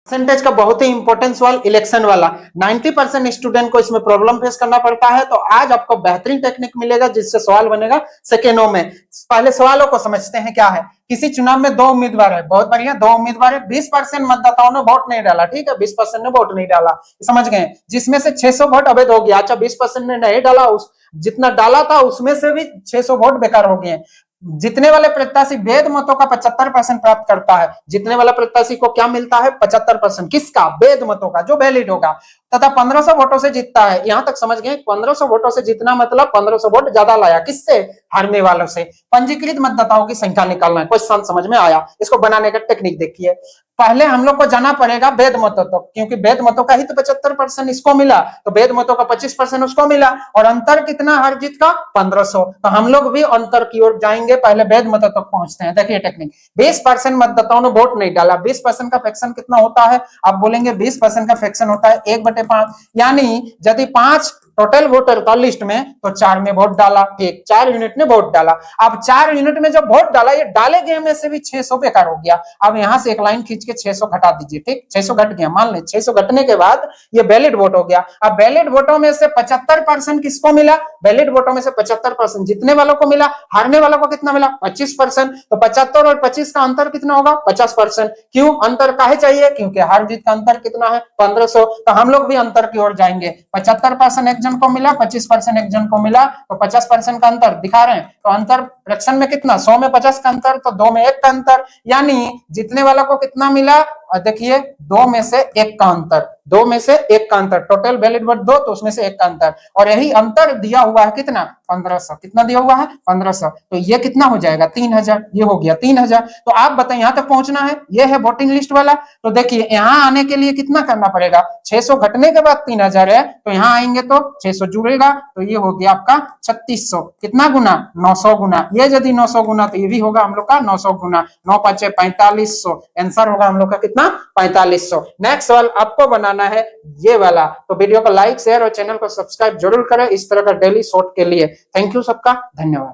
Percentage का बहुत ही important सवाल इलेक्शन वाला। 90% स्टूडेंट को इसमें प्रॉब्लम फेस करना पड़ता है, तो आज आपको बेहतरीन टेक्निक मिलेगा जिससे सवाल बनेगा सेकेंडों में। पहले सवालों को समझते हैं क्या है। किसी चुनाव में 2 उम्मीदवार है, बहुत बढ़िया, 2 उम्मीदवार है, 20% मतदाताओं ने वोट नहीं डाला, ठीक है, 20% ने वोट नहीं डाला, समझ गए, जिसमें से 600 वोट अवैध हो गया। अच्छा, 20% ने नहीं डाला, उस जितना डाला था उसमें से भी 600 वोट बेकार हो गए। जीतने वाले प्रत्याशी वैध मतों का 75% प्राप्त करता है। जीतने वाला प्रत्याशी को क्या मिलता है? 75%। किसका? वैध मतों का, जो वैलिड होगा, तथा 1500 वोटों से जीतता है। यहां तक समझ गए? 1500 वोटों से जीतना मतलब 1500 वोट ज्यादा लाया। किससे? हारने वालों से। पंजीकृत मतदाताओं की संख्या निकालना है। क्वेश्चन समझ में आया? इसको बनाने का टेक्निक देखिए। पहले हम लोग को जाना पड़ेगा वैध मतों तक, क्योंकि वैध मतों का ही तो 75% इसको मिला, तो वैध मतों का 25% उसको मिला, और अंतर कितना हर जीत का? 1500। तो हम लोग भी अंतर की ओर जाएंगे, पहले वैध मतों तक पहुंचते हैं। देखिए टेक्निक। 20% मतदाताओं ने वोट नहीं डाला। 20% का फ्रैक्शन कितना होता है? आप बोलेंगे 20% का फ्रैक्शन होता है 1/5, यानी यदि 5 टोटल वोटर था लिस्ट में, तो 4 में वोट डाला, ठीक, 4 यूनिट ने वोट डाला। अब 4 यूनिट में जब वोट डाला, ये डाले गए में से भी 600 बेकार हो गया। अब यहां से एक लाइन खींच के 600 घटा दीजिए, ठीक, 600 घट गया, मान लें 600 घटने के बाद ये वैलिड वोट हो गया। अब वैलिड वोटों में से 75% किसको मिला? वैलिड वोटों में से 75% जीतने वालों को मिला। हारने वालों को कितना मिला? 25%। तो 75 और 25 का अंतर कितना होगा? 50%। क्यों अंतर काहे चाहिए? क्योंकि हार जीत का अंतर कितना है? 1500। तो हम लोग भी अंतर की ओर जाएंगे। 75% एक जन को मिला, 25% एक जन को मिला, तो 50% का अंतर दिखा रहे हैं। तो अंतर फ्रैक्शन में कितना? 100 में 50 का अंतर, तो 2 में 1 का अंतर, यानी जीतने वाला को कितना मिला? देखिए 2 में से 1 का अंतर, 2 में से 1 का अंतर, टोटल वैलिड वोट 2, तो उसमें से 1 का अंतर, और यही अंतर दिया हुआ है कितना? 1500। कितना दिया हुआ है? 1500। तो ये कितना हो जाएगा? 3000। ये हो गया 3000। तो आप बताइए यहां तक पहुंचना है, ये है वोटिंग लिस्ट वाला। तो देखिए यहां आने के लिए कितना करना पड़ेगा? 600 घटने के बाद 3000 है, तो यहां आएंगे तो 600 जुड़ेगा, तो ये हो गया आपका 3600। कितना गुना? 900 गुना। ये यदि 900 गुना, तो ये भी होगा हम लोग का 900 गुना। 9 5 4500। आंसर होगा हम लोग का कितना? 4500। नेक्स्ट सवाल आपको बनाना है ये वाला। तो वीडियो को लाइक, शेयर और चैनल को सब्सक्राइब जरूर करें इस तरह का डेली शॉर्ट के लिए। थैंक यू सबका, धन्यवाद।